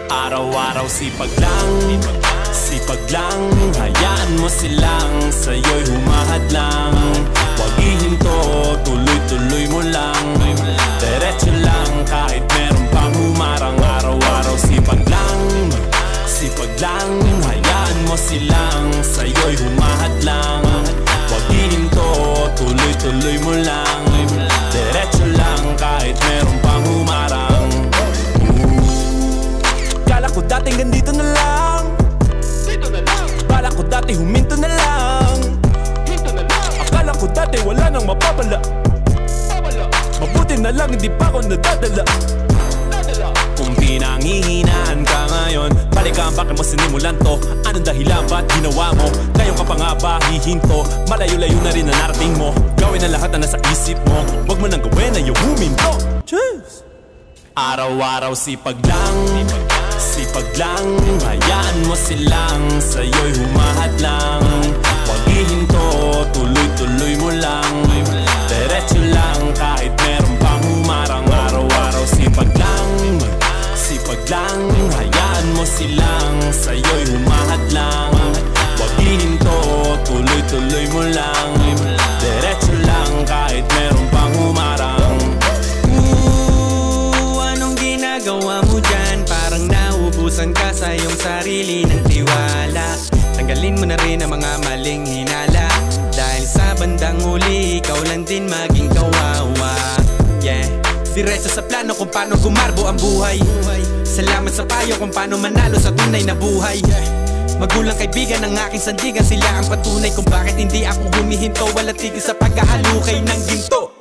Araw-araw sipag lang, sipag lang. Hayaan mo silang sa'yo'y humahadlang. Huwag ihinto, tuloy-tuloy mo lang. Diretso lang kahit meron pang humarang. Araw-araw sipag lang, sipag lang. Hayaan mo silang sa'yo'y humahadlang. Huwag ihinto, tuloy-tuloy mo lang. Diretso lang kahit meron pang humarang. Kala ko dating ganito na lang, bala ko dati huminto na lang. Akala ko dati wala nang mapapala. Mabuti na lang hindi pa ako nadadala. Kung pinanghihinaan ka ngayon, balikan bakit mo sinimulan to. Anong dahilan ba't ginawa mo? Ngayon ka pa nga ba hihinto? Malayo-layo na rin na narating mo. Gawin ang lahat na nasa isip mo. Huwag mo nang gawin na yung huminto. Cheers! Araw-araw sipag lang, sipag lang. Hayaan mo silang sa'yo'y humahadlang. Huwag ihinto, tuloy-tuloy mo lang. Diretso lang kahit meron pang humarang. Araw-araw sipag lang, sipag lang. Hayaan mo silang sa'yo'y humahadlang. Huwag ihinto, tuloy-tuloy mo lang. Diretso lang kahit meron pang humarang. Anong ginagawa mo dyan? Parang naubusan ka sa iyong sarili ng tiwala. Tanggalin mo na rin ang mga maling hinala. Dahil sa bandang huli, ikaw lang din maging kawawa. Yeah, diretso sa plano kung paano gumarbo ang buhay. Salamat sa payo kung paano manalo sa tunay na buhay. Magulang kaibigan ng aking sandigan, sila ang patunay kung bakit hindi ako humihinto. Walang tigil sa pagkahalukay ng ginto.